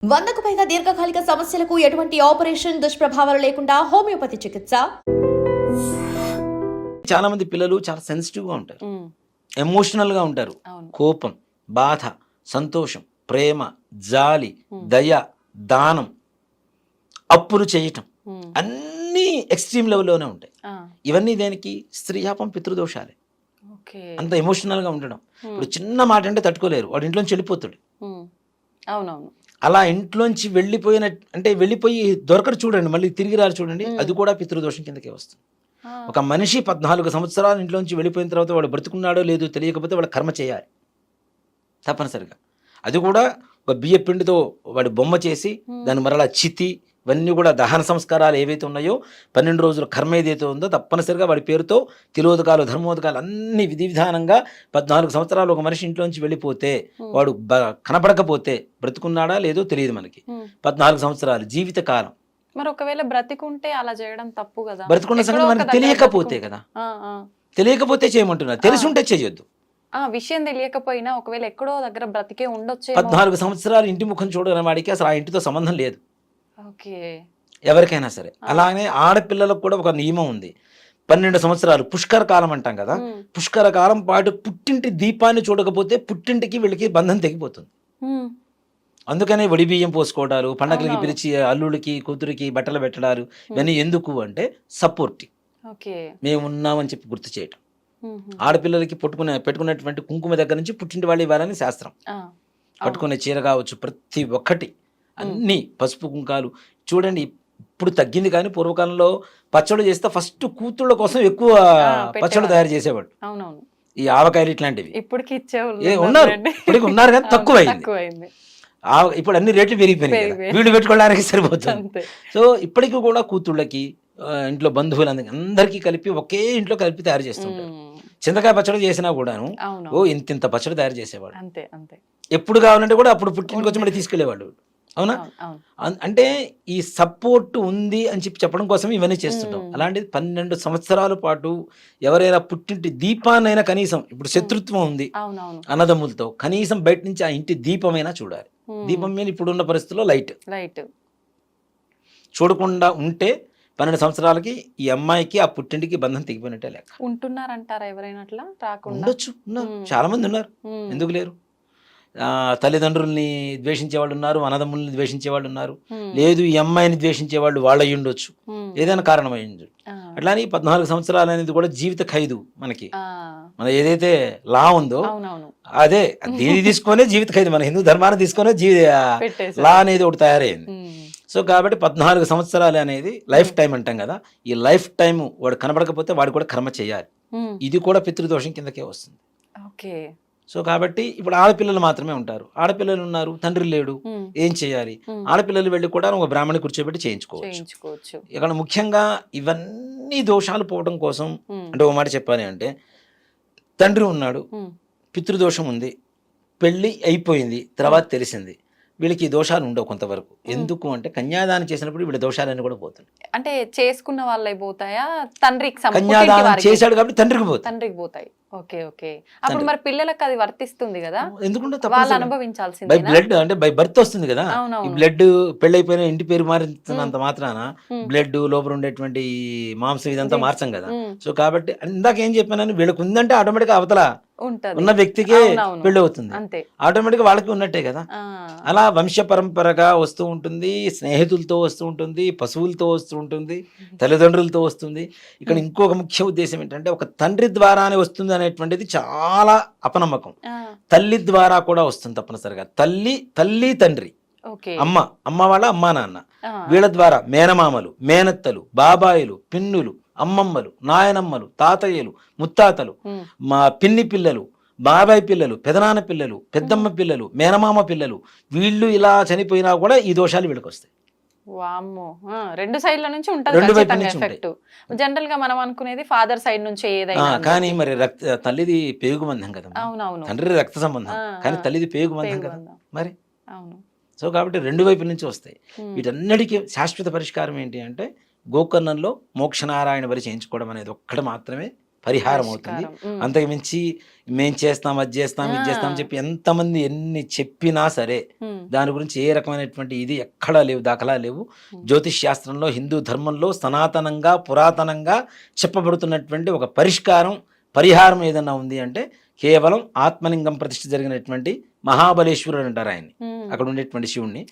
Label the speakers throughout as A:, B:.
A: 100కు పైగా దీర్ఘకాలిక సమస్యలకు ఎటువంటి ఆపరేషన్ దుష్ప్రభావాలు లేకుండా హోమియోపతి చికిత్స.
B: చాలా మంది పిల్లలు చాలా సెన్సిటివ్గా ఉంటారు, ఎమోషనల్గా ఉంటారు. కోపం, బాధ, సంతోషం, ప్రేమ, జాలి, దయ, దానం, అప్పులు చేయటం అన్నీ ఎక్స్ట్రీమ్ లెవెల్లోనే ఉంటాయి. ఇవన్నీ దేనికి? స్త్రీయాపం, పితృదోషాలే. అంత ఎమోషనల్గా ఉండడం. ఇప్పుడు చిన్న మాట అంటే తట్టుకోలేరు, వాడు ఇంట్లోంచి వెళ్ళిపోతాడు.
C: అవునవును.
B: అలా ఇంట్లోంచి వెళ్ళిపోయిన అంటే వెళ్ళిపోయి దొరకరు చూడండి, మళ్ళీ తిరిగి రారు చూడండి, అది కూడా పితృదోషం కిందకే వస్తుంది. ఒక మనిషి 14 సంవత్సరాల ఇంట్లోంచి వెళ్ళిపోయిన తర్వాత వాడు బ్రతుకున్నాడో లేదో తెలియకపోతే వాడు కర్మ చేయాలి తప్పనిసరిగా. అది కూడా ఒక బియ్య పిండితో వాడి బొమ్మ చేసి దాన్ని మరలా చితి ఇవన్నీ కూడా దహన సంస్కారాలు ఏవైతే ఉన్నాయో 12 రోజుల కర్మ ఏదైతే ఉందో తప్పనిసరిగా వాడి పేరుతో తిలోదకాలు, ధర్మోదకాలు అన్ని విధి విధానంగా 14 సంవత్సరాలు ఒక మనిషి ఇంట్లోంచి వెళ్ళిపోతే వాడు కనపడకపోతే బ్రతుకున్నాడా లేదో తెలియదు మనకి. 14 సంవత్సరాలు జీవిత కాలం.
C: మరి ఒకవేళ బ్రతికుంటే అలా చేయడం తప్పు కదా?
B: బ్రతుకున్న సంగతి మనకి తెలియకపోతే కదా, తెలియకపోతే చేయమంటున్నారు, తెలుసుంటే చేయొద్దు.
C: విషయం తెలియకపోయినా ఒకవేళ ఎక్కడో దగ్గర బ్రతికే ఉండొచ్చు.
B: 14 సంవత్సరాలు ఇంటి ముఖం చూడని వాడికి అసలు ఆ ఇంటితో సంబంధం లేదు,
C: ఓకే,
B: ఎవరికైనా సరే. అలానే ఆడపిల్లలకు కూడా ఒక నియమం ఉంది. 12 సంవత్సరాలు పుష్కర కాలం అంటాం కదా, పుష్కర కాలం పాటు పుట్టింటి దీపాన్ని చూడకపోతే పుట్టింటికి వీళ్ళకి బంధం తెగిపోతుంది. అందుకనే వడి బియ్యం పోసుకోవడాలు, పండగలకి పిలిచి అల్లుడికి కూతురికి బట్టలు పెట్టడాలు ఇవన్నీ ఎందుకు అంటే సపోర్టింగ్, మేము ఉన్నామని చెప్పి గుర్తు చేయటం. ఆడపిల్లలకి పెట్టుకున్నటువంటి కుంకుమ దగ్గర నుంచి పుట్టింటి వాళ్ళు ఇవ్వాలని శాస్త్రం. కట్టుకునే చీర కావచ్చు, ప్రతి ఒక్కటి అన్ని పసుపు కుంకాలు చూడండి. ఇప్పుడు తగ్గింది కానీ పూర్వకాలంలో పచ్చళ్ళు చేస్తే ఫస్ట్ కూతుళ్ళ కోసం ఎక్కువ పచ్చళ్ళు తయారు చేసేవాడు. ఈ ఆవకాయలు ఇట్లాంటివి
C: ఇప్పటికి
B: ఉన్నారు, ఇప్పటికి ఉన్నారు కానీ తక్కువైంది. ఇప్పుడు అన్ని రేట్లు పెరిగిపోయినాయి, వీళ్ళు పెట్టుకోవడానికి సరిపోతుంది. సో ఇప్పటికీ కూడా కూతుళ్ళకి, ఇంట్లో బంధువులందరికీ అందరికీ కలిపి ఒకే ఇంట్లో కలిపి తయారు చేస్తుంటారు. చింతకాయ పచ్చడి చేసినా కూడాను ఇంత పచ్చడి తయారు చేసేవాడు. ఎప్పుడు కావాలంటే కూడా అప్పుడు పుట్టినకి వచ్చి మళ్ళీ తీసుకెళ్లేవాడు. అవునా? అంటే ఈ సపోర్ట్ ఉంది అని చెప్పడం కోసం ఇవన్నీ చేస్తుంటాం. అలాంటిది 12 సంవత్సరాల పాటు ఎవరైనా పుట్టింటి దీపాన్నైనా కనీసం, ఇప్పుడు శత్రుత్వం ఉంది అన్నదమ్ములతో, కనీసం బయట నుంచి ఆ ఇంటి దీపమైనా చూడాలి. దీపం మీద ఇప్పుడున్న పరిస్థితుల్లో లైట్ చూడకుండా ఉంటే 12 సంవత్సరాలకి ఈ అమ్మాయికి ఆ పుట్టింటికి బంధం తెగిపోయినట్టే లెక్క.
C: ఉంటున్నారంటారా ఎవరైనా అట్లా?
B: ఉండొచ్చు, ఉన్నారు, చాలా మంది ఉన్నారు, ఎందుకు లేరు. తల్లిదండ్రుల్ని ద్వేషించే వాళ్ళు ఉన్నారు, అన్నదమ్ముల్ని ద్వేషించే వాళ్ళు ఉన్నారు, లేదు ఈ అమ్మాయిని ద్వేషించే వాళ్ళు వాళ్ళు అయ్యి ఉండొచ్చు, ఏదైనా కారణం అయ్యి ఉండొచ్చు. అట్లానే 14 సంవత్సరాలు అనేది కూడా జీవిత ఖైదు. మనకి మన ఏదైతే లా ఉందో అదే దీన్ని తీసుకొనే జీవిత ఖైదు, మన హిందూ ధర్మాన్ని తీసుకొనే లా అనేది ఒకటి తయారైంది. సో కాబట్టి 14 సంవత్సరాలు అనేది లైఫ్ టైం అంటాం కదా, ఈ లైఫ్ టైం వాడు కనబడకపోతే వాడు కూడా కర్మ చేయాలి. ఇది కూడా పితృదోషం కిందకే వస్తుంది. సో కాబట్టి ఇప్పుడు ఆడపిల్లలు మాత్రమే ఉంటారు, ఆడపిల్లలు ఉన్నారు, తండ్రి లేడు, ఏం చేయాలి? ఆడపిల్లలు వెళ్ళి కూడా ఒక బ్రాహ్మణి కూర్చోబెట్టి చేయించుకోవచ్చు. ఇక్కడ ముఖ్యంగా ఇవన్నీ దోషాలు పోవడం కోసం అంటే ఒక మాట చెప్పాలి అంటే, తండ్రి ఉన్నాడు, పితృదోషం ఉంది, పెళ్ళి అయిపోయింది, తర్వాత తెలిసింది, వీళ్ళకి ఈ దోషాలు ఉండవు కొంతవరకు. ఎందుకు అంటే కన్యాదానం చేసినప్పుడు వీళ్ళ దోషాలన్నీ కూడా పోతాయి. అంటే
C: చేసుకున్న వాళ్ళే పోతాయా? తండ్రికి
B: కన్యాదానం చేశాడు కాబట్టి తండ్రికి
C: పోతాయి. అప్పుడు మరి పిల్లలకు అది వర్తిస్తుంది కదా,
B: ఎందుకంటే
C: వాళ్ళు అనుభవించాల్సింది.
B: బై బ్లడ్ అంటే బై బర్త్ వస్తుంది కదా. ఈ బ్లడ్ పెళ్ళైపోయిన ఇంటి పేరు మారినంత మాత్రాన బ్లడ్ లోపల ఉండేటువంటి మాంసం ఇదంతా మార్చం కదా. సో కాబట్టి ఇందాక ఏం చెప్పానని వీళ్ళకి ఉందంటే ఆటోమేటిక్ అవతల ఉన్న వ్యక్తికే పెళ్ళి అవుతుంది, ఆటోమేటిక్ వాళ్ళకి ఉన్నట్టే కదా. అలా వంశ పరంపరగా వస్తూ ఉంటుంది, స్నేహితులతో వస్తూ ఉంటుంది, పశువులతో వస్తూ ఉంటుంది, తల్లిదండ్రులతో వస్తుంది. ఇక్కడ ఇంకొక ముఖ్య ఉద్దేశం ఏంటంటే ఒక తండ్రి ద్వారానే వస్తుంది అనేటువంటిది చాలా అపనమ్మకం. తల్లి ద్వారా కూడా వస్తుంది తప్పనిసరిగా. తల్లి తండ్రి, అమ్మ వాళ్ళ అమ్మా నాన్న, వీళ్ళ ద్వారా మేనమామలు, మేనత్తలు, బాబాయిలు, పిన్నులు, అమ్మమ్మలు, నాయనమ్మలు, తాతయ్యలు, ముత్తాతలు, మా పిన్ని పిల్లలు, బాబాయ్ పిల్లలు, పెదనాన్న పిల్లలు, పెద్దమ్మ పిల్లలు, మేనమామ పిల్లలు, వీళ్ళు ఇలా చనిపోయినా కూడా ఈ దోషాలు వీళ్ళకి వస్తాయి.
C: రెండు సైడ్ల నుంచి ఉంటుంది. జనరల్ గా మనం అనుకునేది ఫాదర్ సైడ్ నుంచి ఏదైనా,
B: కానీ మరి తల్లిది పేగు బంధం కదా, తండ్రి రక్త సంబంధం, కానీ తల్లిది పేగు బంధం కదా మరి. సో కాబట్టి రెండు వైపుల నుంచి వస్తాయి. వీటన్నిటికీ శాశ్వత పరిష్కారం ఏంటి అంటే గోకర్ణంలో మోక్షనారాయణ బలి చేయించుకోవడం అనేది ఒక్కటి మాత్రమే పరిహారం అవుతుంది. అంతకు మించి మేం చేస్తాం, అది చేస్తాం, ఇది చేస్తాం అని చెప్పి ఎంతమంది ఎన్ని చెప్పినా సరే దాని గురించి ఏ రకమైనటువంటి ఇది ఎక్కడా లేవు, దాఖలా లేవు. జ్యోతిష్ శాస్త్రంలో, హిందూ ధర్మంలో సనాతనంగా పురాతనంగా చెప్పబడుతున్నటువంటి ఒక పరిహారం ఏదన్నా ఉంది అంటే కేవలం ఆత్మలింగం ప్రతిష్ఠ జరిగినటువంటి మహాబలేశ్వరుడు అంటారు ఆయన్ని, అక్కడ ఉండేటువంటి శివుణ్ణి.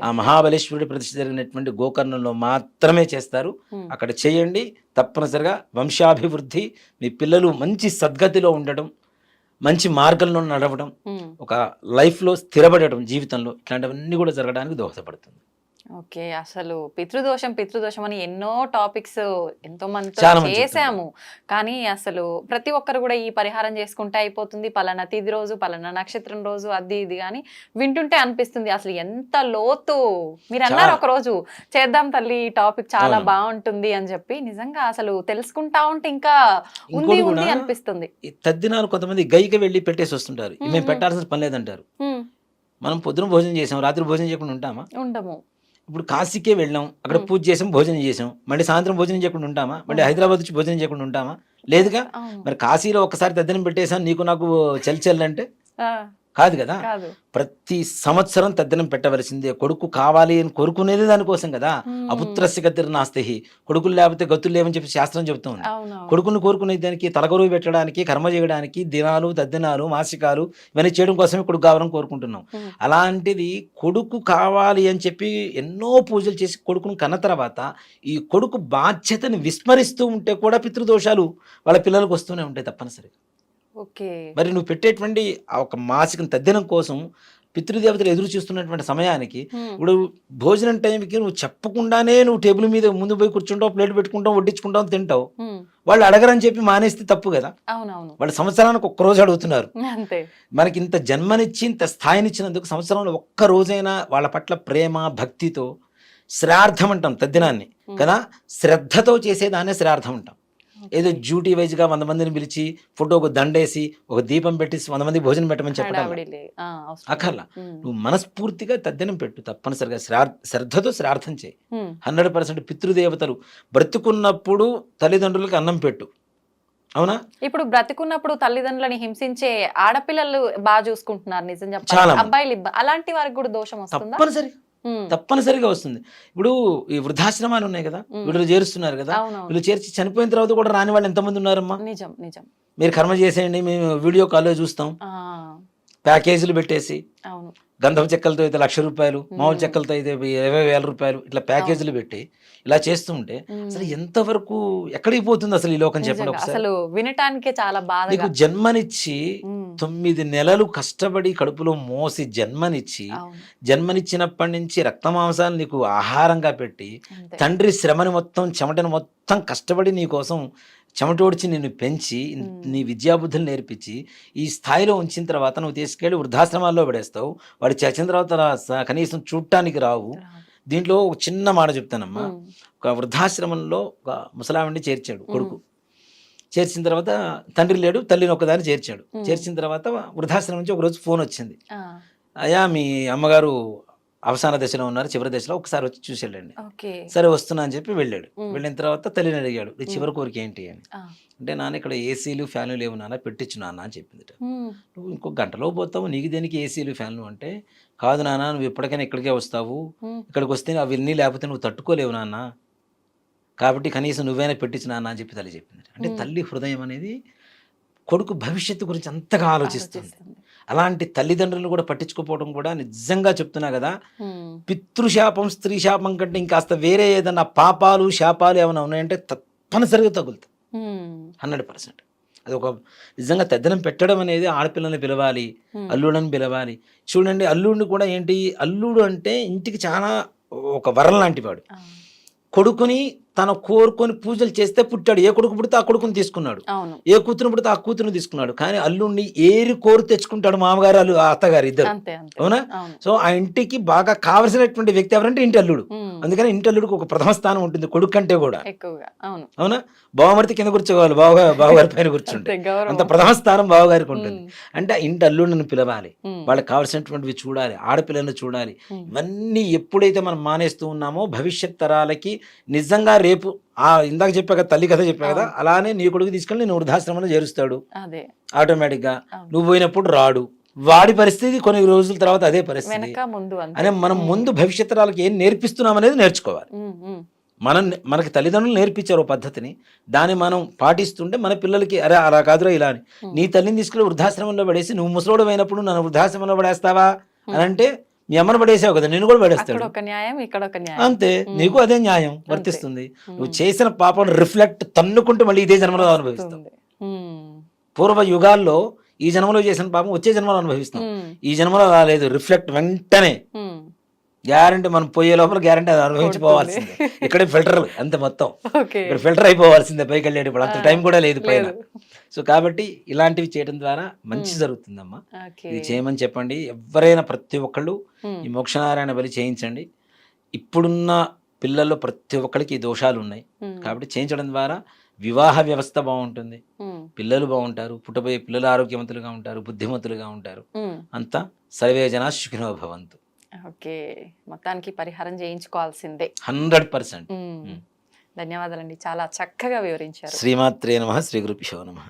B: ఆ మహాబలేశ్వరుడి ప్రతిష్ఠ జరిగినటువంటి గోకర్ణంలో మాత్రమే చేస్తారు. అక్కడ చేయండి, తప్పనిసరిగా వంశాభివృద్ధి, మీ పిల్లలు మంచి సద్గతిలో ఉండడం, మంచి మార్గంలో నడవడం, ఒక లైఫ్లో స్థిరపడడం, జీవితంలో ఇట్లాంటివన్నీ కూడా జరగడానికి దోహదపడుతుంది.
C: ఓకే, అసలు పితృదోషం అని ఎన్నో టాపిక్స్ ఎంతో మందితో
B: చాలా మంది
C: చేసాము, కానీ అసలు ప్రతి ఒక్కరు కూడా ఈ పరిహారం చేసుకుంటే అయిపోతుంది, పలానా తిథి రోజు, పలానా నక్షత్రం రోజు, అది ఇది కానీ వింటుంటే అనిపిస్తుంది అసలు ఎంత లోతు. మీరు అన్నారు ఒక రోజు చేద్దాం తల్లి ఈ టాపిక్ చాలా బాగుంటుంది అని చెప్పి, నిజంగా అసలు తెలుసుకుంటా ఉంటే ఇంకా ఉంది అనిపిస్తుంది.
B: తద్దినాలు కొంతమంది గైకి వెళ్ళి పెట్టేసి వస్తుంటారు, మేము పెట్టాల్సిన పని లేదంటారు. మనం పొద్దున భోజనం చేసాం, రాత్రి భోజనం చేయకుండా ఉంటామా?
C: ఉండము.
B: ఇప్పుడు కాశీకే వెళ్ళాం, అక్కడ పూజ చేసాం, భోజనం చేసాం, మళ్ళీ సాయంత్రం భోజనం చేయకుండా ఉంటామా? మళ్ళీ హైదరాబాద్ వచ్చి భోజనం చేయకుండా ఉంటామా? లేదుగా. మరి కాశీలో ఒక్కసారి తద్దినం పెట్టేసాను నీకు నాకు చెల్లంటే కాదు కదా. ప్రతి సంవత్సరం తద్దినం పెట్టవలసిందే. కొడుకు కావాలి అని కోరుకునేది దానికోసం కదా. అపుత్రస్య గతిర్నాస్తి, కొడుకులు లేకపోతే గతులు లేవని చెప్పి శాస్త్రం చెబుతుంది. కొడుకుని కోరుకునే దానికి, తలగరువు పెట్టడానికి, కర్మ చేయడానికి, దినాలు, తద్దినాలు, మాసికాలు ఇవన్నీ చేయడం కోసమే కొడుకు కావాలని కోరుకుంటున్నాం. అలాంటిది కొడుకు కావాలి అని చెప్పి ఎన్నో పూజలు చేసి కొడుకును కన్న తర్వాత ఈ కొడుకు బాధ్యతని విస్మరిస్తూ ఉంటే కూడా పితృదోషాలు వాళ్ళ పిల్లలకు వస్తూనే ఉంటాయి తప్పనిసరిగా. మరి నువ్వు పెట్టేటువంటి ఒక మాసిక తద్దినం కోసం పితృదేవతలు ఎదురు చూస్తున్నటువంటి సమయానికి ఇప్పుడు భోజనం టైంకి నువ్వు చెప్పకుండానే నువ్వు టేబుల్ మీద ముందు పోయి కూర్చుంటావు, ప్లేట్ పెట్టుకుంటావు, వడ్డించుకుంటావు, తింటావు. వాళ్ళు అడగరని చెప్పి మానేస్తే తప్పు కదా. వాళ్ళు సంవత్సరానికి ఒక్క రోజు అడుగుతున్నారు. మనకి ఇంత జన్మనిచ్చి ఇంత స్థాయినిచ్చినందుకు సంవత్సరంలో ఒక్క రోజైనా వాళ్ళ పట్ల ప్రేమ భక్తితో శ్రార్థం అంటాం తద్దినాన్ని కదా, శ్రద్ధతో చేసేదాన్నే శ్రార్థం అంటాం. ఏదో డ్యూటీ వైజ్గా 100 మందిని పిలిచి ఫోటోకు దండేసి ఒక దీపం పెట్టి 100 మంది భోజనం పెట్టమని చెప్పడం అక్కర్లా. నువ్వు మనస్ఫూర్తిగా తద్దినం పెట్టు, తప్పనిసరిగా శ్రద్ధతో శ్రార్థం చేయి. 100% పితృదేవతలు బ్రతుకున్నప్పుడు తల్లిదండ్రులకు అన్నం పెట్టు, అవునా?
C: ఇప్పుడు బ్రతికున్నప్పుడు తల్లిదండ్రులని హింసించే ఆడపిల్లలు బాగా చూసుకుంటున్నారు, నిజం చెప్పాలి. అబ్బాయిలు అలాంటి వారికి కూడా దోషం వస్తుందా?
B: తప్పనిసరిగా వస్తుంది. ఇప్పుడు ఈ వృద్ధాశ్రమాలు ఉన్నాయి కదా, వీళ్ళు చేరుస్తున్నారు కదా, వీళ్ళు చేర్చి చనిపోయిన తర్వాత కూడా రాని వాళ్ళు ఎంతమంది ఉన్నారమ్మా?
C: నిజం నిజం.
B: మీరు కర్మ చేసేయండి, మేము వీడియో కాల్లో చూస్తాం, ప్యాకేజీలు పెట్టేసి గంధం చెక్కలతో అయితే 1,00,000 రూపాయలు, మామూలు చెక్కలతో అయితే 20,000 రూపాయలు, ఇట్లా ప్యాకేజీలు పెట్టి ఇలా చేస్తూ ఉంటే అసలు ఎంతవరకు ఎక్కడికి పోతుంది అసలు ఈ లోకం? చెప్పండి ఒకసారి.
C: అసలు వినటానికే చాలా బాధ.
B: నీకు జన్మనిచ్చి 9 నెలలు కష్టపడి కడుపులో మోసి జన్మనిచ్చినప్పటి నుంచి రక్తమాంసాలు నీకు ఆహారంగా పెట్టి తండ్రి శ్రమని మొత్తం, చెమటని మొత్తం కష్టపడి నీ కోసం చెమటోడ్చి నిన్ను పెంచి నీ విద్యాబుద్ధులు నేర్పించి ఈ స్థాయిలో ఉంచిన తర్వాత నువ్వు తీసుకెళ్ళి వృద్ధాశ్రమాల్లో పడేస్తావు. వాడు చచ్చిన తర్వాత కనీసం చూడటానికి రావు. దీంట్లో ఒక చిన్న మాట చెప్తానమ్మా. ఒక వృద్ధాశ్రమంలో ఒక ముసలావిడిని చేర్చాడు కొడుకు. చేర్చిన తర్వాత తండ్రి లేడు, తల్లిని ఒకదాన్ని చేర్చాడు. చేర్చిన తర్వాత వృద్ధాశ్రమం నుంచి ఒకరోజు ఫోన్ వచ్చింది, అయ్యా మీ అమ్మగారు అవసాన దశలో ఉన్నారు, చివరి దశలో, ఒకసారి వచ్చి చూసి వెళ్ళండి. సరే వస్తున్నా అని చెప్పి వెళ్ళాడు. వెళ్ళిన తర్వాత తల్లిని అడిగాడు, నీ చివరి కోరిక ఏంటి అని. అంటే నాన్న ఇక్కడ ఏసీలు ఫ్యాన్లు లేవు నాన్న, పెట్టించు నాన్న అని చెప్పింది. నువ్వు ఇంకో గంటలో పోతావు, నీకు దేనికి ఏసీలు ఫ్యాన్లు అంటే, కాదు నాన్న నువ్వు ఎప్పటికైనా ఇక్కడికే వస్తావు, ఇక్కడికి వస్తే అవన్నీ లేకపోతే నువ్వు తట్టుకోలేవు నాన్న, కాబట్టి కనీసం నువ్వైనా పెట్టించు నాన్న అని చెప్పి తల్లి చెప్పింది. అంటే తల్లి హృదయం అనేది కొడుకు భవిష్యత్తు గురించి అంతగా ఆలోచిస్తుంది. అలాంటి తల్లిదండ్రులు కూడా పట్టించుకోపోవడం కూడా నిజంగా చెప్తున్నా కదా, పితృశాపం స్త్రీ శాపం కంటే ఇంకాస్త వేరే ఏదన్నా పాపాలు శాపాలు ఏమైనా ఉన్నాయంటే తప్పనిసరిగా తగులుతాయి 100%. అది ఒక నిజంగా తద్దినం పెట్టడం అనేది ఆడపిల్లని పిలవాలి, అల్లుడని పిలవాలి. చూడండి అల్లుడిని కూడా ఏంటి, అల్లుడు అంటే ఇంటికి చాలా ఒక వరం లాంటి వాడు. కొడుకుని తన కోరుకొని పూజలు చేస్తే పుట్టాడు. ఏ కొడుకు పుడితే ఆ కొడుకుని తీసుకున్నాడు, ఏ కూతురు పుడితే ఆ కూతురుని తీసుకున్నాడు. కానీ అల్లుడిని ఏరి కోరి తెచ్చుకుంటాడు మామగారు, అత్తగారు ఇద్దరు, అవునా? సో ఆ ఇంటికి బాగా కావలసినటువంటి వ్యక్తి ఎవరంటే ఇంటి అల్లుడు. అందుకని ఇంటల్లుడికి ఒక ప్రథమ స్థానం ఉంటుంది కొడుకు కంటే కూడా.
C: ఎక్కువగా అవును.
B: అవునా? బావమరిది కింద కూర్చోవాలి, బావగారి పైన కూర్చుంటే
C: అంతే, గౌరవం.
B: అంత ప్రథమ స్థానం బావగారికి ఉంటుంది. అంటే ఇంటి అల్లుడిని పిలవాలి,
C: ఉమ్.
B: వాళ్ళకి కావాల్సినటువంటివి చూడాలి, ఆడపిల్లలను చూడాలి.
C: ఉమ్.
B: ఇవన్నీ ఎప్పుడైతే మనం మానేస్తూ ఉన్నామో భవిష్యత్ తరాలకి నిజంగా రేపు ఇందాక చెప్పా కదా, తల్లి కథ చెప్పా కదా, అలానే నీ కొడుకు తీసుకెళ్ళి నేను వృద్ధాశ్రమంలో చేరుస్తాడు
C: అదే
B: ఆటోమేటిక్గా.
C: అవును.
B: నువ్వు పోయినప్పుడు రాడు, వాడి పరిస్థితి కొన్ని రోజుల తర్వాత అదే పరిస్థితి.
C: వెనక ముందు అంతే.
B: అనే మనం ముందు భవిష్యత్ తరాలకు ఏం నేర్పిస్తున్నాం అనేది నేర్చుకోవాలి.
C: ఉమ్, ఉమ్.
B: మనకి తల్లిదండ్రులు నేర్పించారు ఓ పద్ధతిని, దాన్ని మనం పాటిస్తుంటే మన పిల్లలకి అరే అలా కాదురా ఇలా అని. నీ తల్లిని తీసుకెళ్ళి వృద్ధాశ్రమంలో పడేసి నువ్వు ముసలోడు అయినప్పుడు నన్ను వృద్ధాశ్రమంలో పడేస్తావా అని అంటే మీ అమ్మను పడేసావు కదా, నేను కూడా
C: అక్కడ
B: పడేస్తాడు.
C: ఒక న్యాయం, ఇక్కడ ఒక న్యాయం.
B: అంతే, నీకు అదే న్యాయం వర్తిస్తుంది. నువ్వు చేసిన పాపం రిఫ్లెక్ట్ తన్నుకుంటూ మళ్ళీ ఇదే జన్మలో అనుభవిస్తావు.
C: ఉంది. ఉమ్.
B: పూర్వ యుగాల్లో ఈ జన్మలో చేసిన పాపం వచ్చే జన్మలో అనుభవిస్తాం.
C: ఉమ్.
B: ఈ జన్మలో రాలేదు, రిఫ్లెక్ట్ వెంటనే
C: ఉమ్.
B: గ్యారంటీ, మనం పోయే లోపల గ్యారంటీ అది అనుభవించిపోవాల్సిందే. ఇక్కడే ఫిల్టర్ అంతే మొత్తం,
C: ఓకే.
B: ఇక్కడ ఫిల్టర్ అయిపోవాల్సిందే పైకి వెళ్ళేటప్పుడు. అంత టైం కూడా లేదు పైన.
C: లేదు.
B: సో కాబట్టి ఇలాంటివి చేయడం ద్వారా మంచి జరుగుతుందమ్మా.
C: ఓకే.
B: ఇది చేయమని చెప్పండి. ఎవరైనా ప్రతి ఒక్కళ్ళు
C: ఉమ్.
B: ఈ మోక్షనారాయణ బలి చేయించండి. ఇప్పుడున్న పిల్లల్లో ప్రతి ఒక్కరికి ఈ దోషాలు ఉన్నాయి
C: ఉమ్.
B: కాబట్టి చేయించడం ద్వారా వివాహ వ్యవస్థ బాగుంటుంది,
C: ఉమ్.
B: పిల్లలు బాగుంటారు, పుట్టబోయే పిల్లలు ఆరోగ్యవంతులుగా ఉంటారు, బుద్ధిమంతులుగా ఉంటారు.
C: ఉమ్.
B: అంతా సర్వే జనా సుఖినో భవంతు.
C: ఓకే, మొత్తానికి పరిహారం చేయించుకోవాల్సిందే.
B: 100%.
C: ధన్యవాదాలండి, చాలా చక్కగా వివరించారు.
B: శ్రీమాత్రే నమః. శ్రీ గురుభ్యో నమః.